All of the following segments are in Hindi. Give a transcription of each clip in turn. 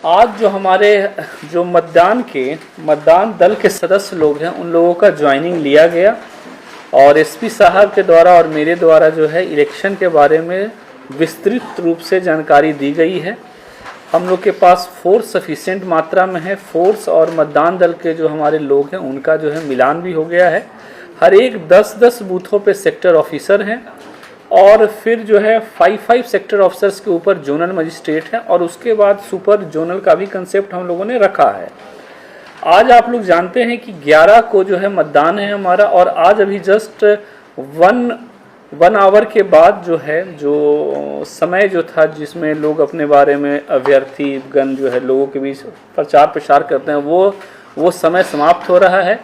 आज जो हमारे जो मतदान दल के सदस्य लोग हैं उन लोगों का ज्वाइनिंग लिया गया और एसपी साहब के द्वारा और मेरे द्वारा जो है इलेक्शन के बारे में विस्तृत रूप से जानकारी दी गई है। हम लोग के पास फोर्स सफिशिएंट मात्रा में है। फोर्स और मतदान दल के जो हमारे लोग हैं उनका जो है मिलान भी हो गया है। हर एक 10-10 बूथों पे सेक्टर ऑफिसर हैं और फिर जो है 5-5 सेक्टर ऑफिसर्स के ऊपर जोनल मजिस्ट्रेट हैं और उसके बाद सुपर जोनल का भी कंसेप्ट हम लोगों ने रखा है। आज आप लोग जानते हैं कि 11 को जो है मतदान है हमारा और आज अभी जस्ट वन आवर के बाद जो है जो समय जो था जिसमें लोग अपने बारे में अभ्यर्थीगण जो है लोगों के बीच प्रचार प्रसार करते हैं वो समय समाप्त हो रहा है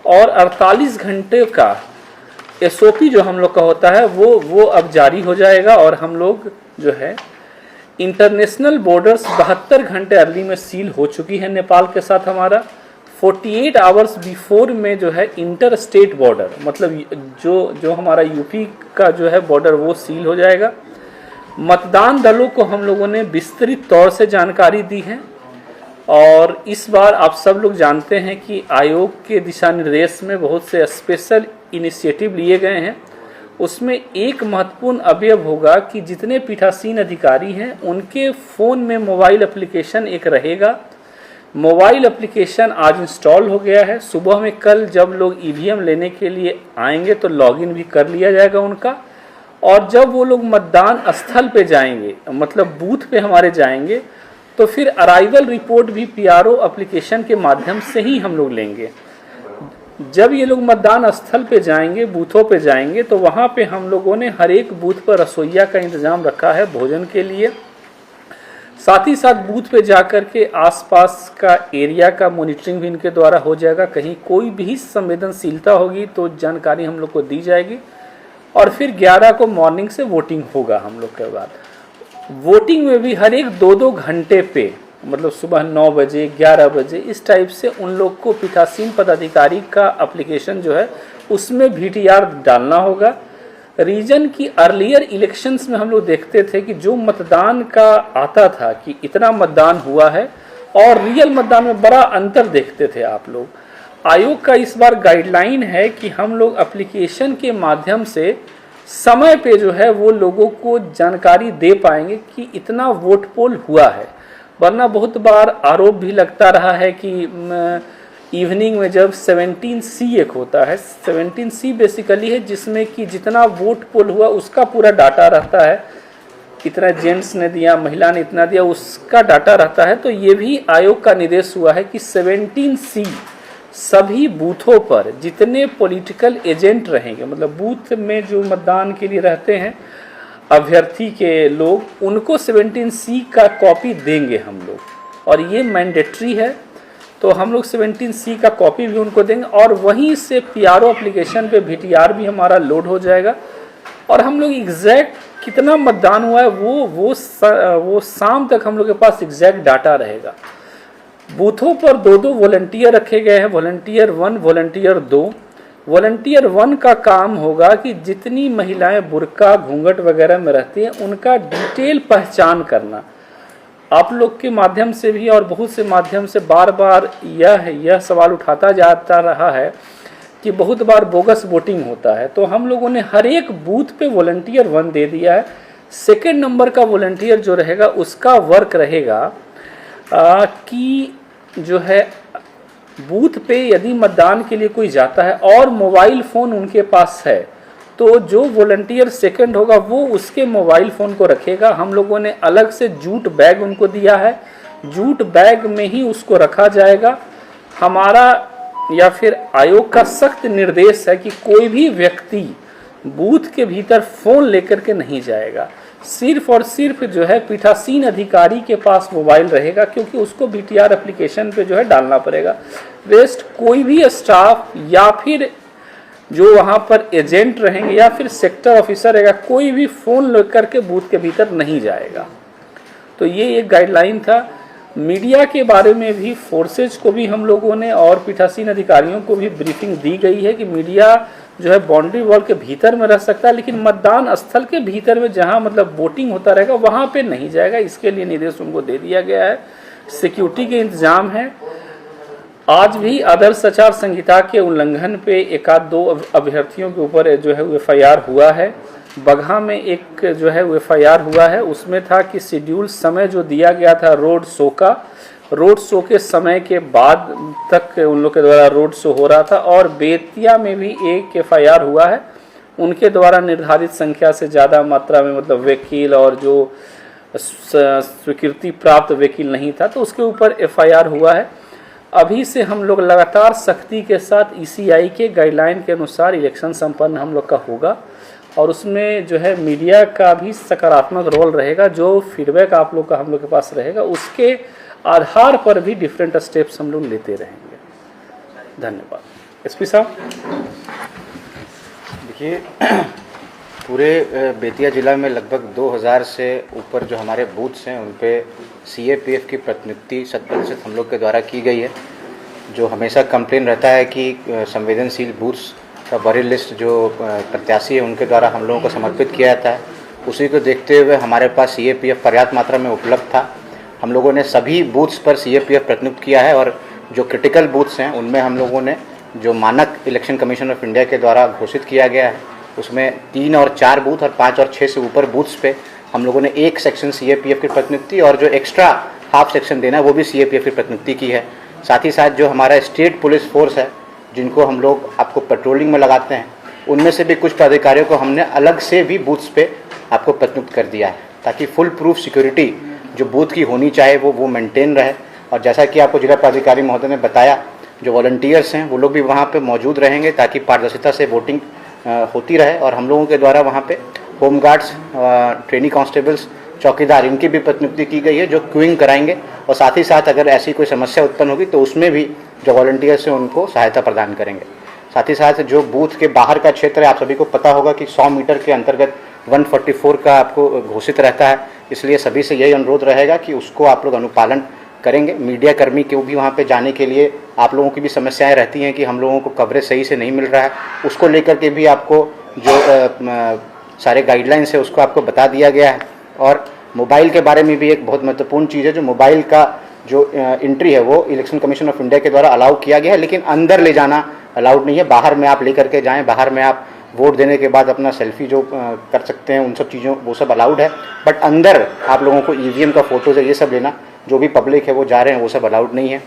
और 48 घंटे का एसओपी जो हम लोग का होता है वो अब जारी हो जाएगा और हम लोग जो है इंटरनेशनल बॉर्डर्स 72 घंटे अर्ली में सील हो चुकी है नेपाल के साथ। हमारा 48 आवर्स बिफोर में जो है इंटर स्टेट बॉर्डर मतलब जो हमारा यूपी का जो है बॉर्डर वो सील हो जाएगा। मतदान दलों को हम लोगों ने विस्तृत तौर से जानकारी दी है और इस बार आप सब लोग जानते हैं कि आयोग के दिशा निर्देश में बहुत से स्पेशल इनिशिएटिव लिए गए हैं। उसमें एक महत्वपूर्ण अवयव होगा कि जितने पीठासीन अधिकारी हैं उनके फ़ोन में मोबाइल एप्लीकेशन एक रहेगा। मोबाइल एप्लीकेशन आज इंस्टॉल हो गया है। सुबह में कल जब लोग ईवीएम लेने के लिए आएंगे तो लॉगिन भी कर लिया जाएगा उनका और जब वो लोग मतदान स्थल पे जाएंगे मतलब बूथ पे हमारे जाएंगे तो फिर अराइवल रिपोर्ट भी पीआरओ एप्लीकेशन के माध्यम से ही हम लोग लेंगे। जब ये लोग मतदान स्थल पे जाएंगे बूथों पे जाएंगे तो वहाँ पे हम लोगों ने हर एक बूथ पर रसोइया का इंतजाम रखा है भोजन के लिए। साथ ही साथ बूथ पे जाकर के आसपास का एरिया का मॉनिटरिंग भी इनके द्वारा हो जाएगा। कहीं कोई भी संवेदनशीलता होगी तो जानकारी हम लोग को दी जाएगी और फिर 11 को मॉर्निंग से वोटिंग होगा। हम लोग के बाद वोटिंग में भी हर एक 2-2 घंटे पे मतलब सुबह 9 बजे 11 बजे इस टाइप से उन लोग को पीठासीन पदाधिकारी का एप्लीकेशन जो है उसमें VTR डालना होगा। रीजन की अर्लियर इलेक्शंस में हम लोग देखते थे कि जो मतदान का आता था कि इतना मतदान हुआ है और रियल मतदान में बड़ा अंतर देखते थे आप लोग। आयोग का इस बार गाइडलाइन है कि हम लोग एप्लीकेशन के माध्यम से समय पे जो है वो लोगों को जानकारी दे पाएंगे कि इतना वोट पोल हुआ है। वरना बहुत बार आरोप भी लगता रहा है कि इवनिंग में जब 17C एक होता है 17C बेसिकली है जिसमें कि जितना वोट पोल हुआ उसका पूरा डाटा रहता है। इतना जेंट्स ने दिया महिला ने इतना दिया उसका डाटा रहता है। तो ये भी आयोग का निर्देश हुआ है कि 17C सभी बूथों पर जितने पॉलिटिकल एजेंट रहेंगे मतलब बूथ में जो मतदान के लिए रहते हैं अभ्यर्थी के लोग उनको 17C का कॉपी देंगे हम लोग और ये मैंडेटरी है। तो हम लोग 17C का कॉपी भी उनको देंगे और वहीं से पीआरओ एप्लीकेशन पे VTR भी हमारा लोड हो जाएगा और हम लोग एग्जैक्ट कितना मतदान हुआ है वो शाम तक हम लोग के पास एग्जैक्ट डाटा रहेगा। बूथों पर 2-2 वॉलंटियर रखे गए हैं, वॉलंटियर 1 वॉलंटियर 2। वॉलंटियर 1 का काम होगा कि जितनी महिलाएं बुर्का घूंघट वगैरह में रहती हैं उनका डिटेल पहचान करना। आप लोग के माध्यम से भी और बहुत से माध्यम से बार बार यह सवाल उठाता जाता रहा है कि बहुत बार बोगस वोटिंग होता है। तो हम लोगों ने हर एक बूथ पे वॉलंटियर 1 दे दिया है। सेकेंड नंबर का वॉलंटियर जो रहेगा उसका वर्क रहेगा कि जो है बूथ पे यदि मतदान के लिए कोई जाता है और मोबाइल फ़ोन उनके पास है तो जो वॉलंटियर सेकंड होगा वो उसके मोबाइल फ़ोन को रखेगा। हम लोगों ने अलग से जूट बैग उनको दिया है, जूट बैग में ही उसको रखा जाएगा। हमारा या फिर आयोग का सख्त निर्देश है कि कोई भी व्यक्ति बूथ के भीतर फ़ोन लेकर के नहीं जाएगा। सिर्फ और सिर्फ जो है पीठासीन अधिकारी के पास मोबाइल रहेगा क्योंकि उसको VTR एप्लीकेशन पे जो है डालना पड़ेगा। रेस्ट कोई भी स्टाफ या फिर जो वहाँ पर एजेंट रहेंगे या फिर सेक्टर ऑफिसर रहेगा कोई भी फ़ोन लेकर के बूथ के भीतर नहीं जाएगा। तो ये एक गाइडलाइन था। मीडिया के बारे में भी फोर्सेज को भी हम लोगों ने और पीठासीन अधिकारियों को भी ब्रीफिंग दी गई है कि मीडिया जो है बाउंड्री वॉल के भीतर में रह सकता है लेकिन मतदान स्थल के भीतर में जहां मतलब वोटिंग होता रहेगा वहां पे नहीं जाएगा। इसके लिए निर्देश उनको दे दिया गया है। सिक्योरिटी के इंतजाम है। आज भी आदर्श आचार संहिता के उल्लंघन पे एक आध दो अभ्यर्थियों के ऊपर जो है एफआईआर हुआ है। बगहा में एक जो है एफआईआर हुआ है, उसमें था कि शेड्यूल समय जो दिया गया था रोड शो का, रोड शो के समय के बाद तक उन लोग के द्वारा रोड शो हो रहा था। और बेतिया में भी एक एफआईआर हुआ है, उनके द्वारा निर्धारित संख्या से ज़्यादा मात्रा में मतलब वकील और जो स्वीकृति प्राप्त वकील नहीं था, तो उसके ऊपर एफआईआर हुआ है। अभी से हम लोग लगातार सख्ती के साथ ईसीआई के गाइडलाइन के अनुसार इलेक्शन संपन्न हम लोग का होगा, और उसमें जो है मीडिया का भी सकारात्मक रोल रहेगा। जो फीडबैक आप लोग का हम लोग के पास रहेगा, उसके आधार पर भी डिफरेंट स्टेप्स हम लोग लेते रहेंगे। धन्यवाद। एसपी साहब। देखिए, पूरे बेतिया ज़िला में लगभग 2000 से ऊपर जो हमारे बूथ्स हैं उन पे सीएपीएफ की प्रतिनियुक्ति 100% हम लोग के द्वारा की गई है। जो हमेशा कंप्लेन रहता है कि संवेदनशील बूथ्स का बड़ी लिस्ट जो प्रत्याशी है उनके द्वारा हम लोगों को समर्पित किया जाता है, उसी को देखते हुए हमारे पास सीएपीएफ पर्याप्त मात्रा में उपलब्ध था। हम लोगों ने सभी बूथ्स पर सीएपीएफ प्रतिनियुक्त किया है, और जो क्रिटिकल बूथ्स हैं उनमें हम लोगों ने जो मानक इलेक्शन कमीशन ऑफ इंडिया के द्वारा घोषित किया गया है, उसमें 3 और 4 बूथ और 5 और 6 से ऊपर बूथ्स पे हम लोगों ने एक सेक्शन सीएपीएफ की प्रतिनियुक्ति और जो एक्स्ट्रा हाफ सेक्शन देना है वो भी सीएपीएफ की प्रतिनियुक्ति की है। साथ ही साथ जो हमारा स्टेट पुलिस फोर्स है, जिनको हम लोग आपको पेट्रोलिंग में लगाते हैं, उनमें से भी कुछ पदाधिकारियों को हमने अलग से भी बूथ्स पे आपको प्रतिनियुक्त कर दिया है, ताकि फुल प्रूफ सिक्योरिटी जो बूथ की होनी चाहिए वो मेंटेन रहे। और जैसा कि आपको जिला पदाधिकारी महोदय ने बताया, जो वॉलंटियर्स हैं वो लोग भी वहाँ पे मौजूद रहेंगे ताकि पारदर्शिता से वोटिंग होती रहे। और हम लोगों के द्वारा वहाँ पे होमगार्ड्स, ट्रेनी कांस्टेबल्स, चौकीदार, इनकी भी प्रतिनियुक्ति की गई है जो क्यूइंग कराएंगे, और साथ ही साथ अगर ऐसी कोई समस्या उत्पन्न होगी तो उसमें भी जो वॉलंटियर्स हैं उनको सहायता प्रदान करेंगे। साथ ही साथ जो बूथ के बाहर का क्षेत्र है, आप सभी को पता होगा कि 100 मीटर के अंतर्गत 144 का आपको घोषित रहता है, इसलिए सभी से यही अनुरोध रहेगा कि उसको आप लोग अनुपालन करेंगे। मीडिया कर्मी को भी वहाँ पे जाने के लिए आप लोगों की भी समस्याएं रहती हैं कि हम लोगों को कवरेज सही से नहीं मिल रहा है, उसको लेकर के भी आपको जो सारे गाइडलाइंस है उसको आपको बता दिया गया है। और मोबाइल के बारे में भी एक बहुत महत्वपूर्ण चीज़ है, जो मोबाइल का जो एंट्री है वो इलेक्शन कमीशन ऑफ इंडिया के द्वारा अलाउ किया गया है, लेकिन अंदर ले जाना अलाउड नहीं है। बाहर में आप लेकर के जाएँ, बाहर में आप वोट देने के बाद अपना सेल्फी जो कर सकते हैं, उन सब चीज़ों वो सब अलाउड है, बट अंदर आप लोगों को ईवीएम का फोटोज है ये सब लेना, जो भी पब्लिक है वो जा रहे हैं, वो सब अलाउड नहीं है।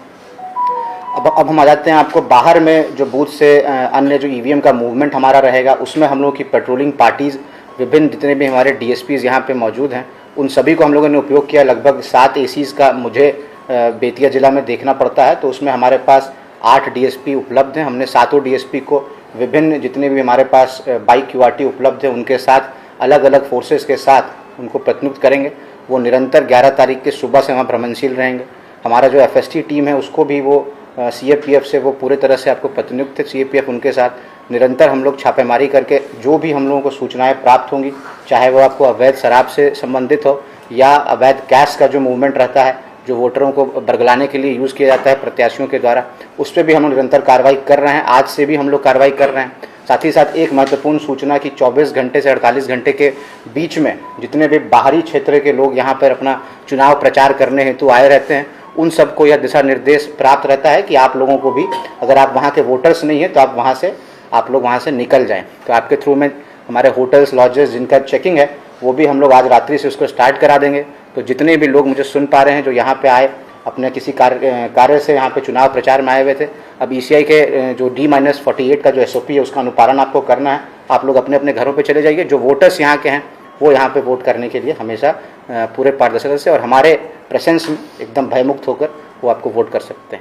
अब हम आ जाते हैं आपको बाहर में जो बूथ से अन्य जो ईवीएम का मूवमेंट हमारा रहेगा, उसमें हम लोगों की पेट्रोलिंग पार्टीज़, विभिन्न जितने भी हमारे डीएसपीज़ यहाँ पे मौजूद हैं, उन सभी को हम लोगों ने उपयोग किया। लगभग 7 एसीज़ का मुझे बेतिया ज़िला में देखना पड़ता है, तो उसमें हमारे पास 8 डीएसपी उपलब्ध हैं। हमने 7 डीएसपी को विभिन्न जितने भी हमारे पास बाइक क्यूआरटी उपलब्ध है उनके साथ अलग अलग फोर्सेस के साथ उनको प्रतिनियुक्त करेंगे। वो निरंतर 11 तारीख के सुबह से वहाँ भ्रमणशील रहेंगे। हमारा जो एफएसटी टीम है उसको भी वो सीएपीएफ से वो पूरे तरह से आपको प्रतिनियुक्त है। सीएपीएफ उनके साथ निरंतर हम लोग छापेमारी करके जो भी हम लोगों को सूचनाएं प्राप्त होंगी, चाहे वो आपको अवैध शराब से संबंधित हो या अवैध कैश का जो मूवमेंट रहता है, जो वोटरों को बरगलाने के लिए यूज़ किया जाता है प्रत्याशियों के द्वारा, उस पर भी हम लोग निरंतर कार्रवाई कर रहे हैं। आज से भी हम लोग कार्रवाई कर रहे हैं। साथ ही साथ एक महत्वपूर्ण सूचना कि 24 घंटे से 48 घंटे के बीच में जितने भी बाहरी क्षेत्र के लोग यहाँ पर अपना चुनाव प्रचार करने हेतु आए रहते हैं, उन सबको यह दिशा निर्देश प्राप्त रहता है कि आप लोगों को भी, अगर आप वहाँ के वोटर्स नहीं हैं तो आप लोग वहाँ से निकल जाएं। तो आपके थ्रू में हमारे होटल्स, लॉजेस जिनका चेकिंग है वो भी हम लोग आज रात्रि से उसको स्टार्ट करा देंगे। तो जितने भी लोग मुझे सुन पा रहे हैं जो यहाँ पे आए अपने किसी कार्य से यहाँ पे चुनाव प्रचार में आए हुए थे, अब ईसीआई के जो D-48 का जो SOP है उसका अनुपालन आपको करना है। आप लोग अपने अपने घरों पे चले जाइए। जो वोटर्स यहाँ के हैं वो यहाँ पे वोट करने के लिए हमेशा पूरे पारदर्शिता से और हमारे प्रेजेंस में एकदम भयमुक्त होकर वो आपको वोट कर सकते हैं।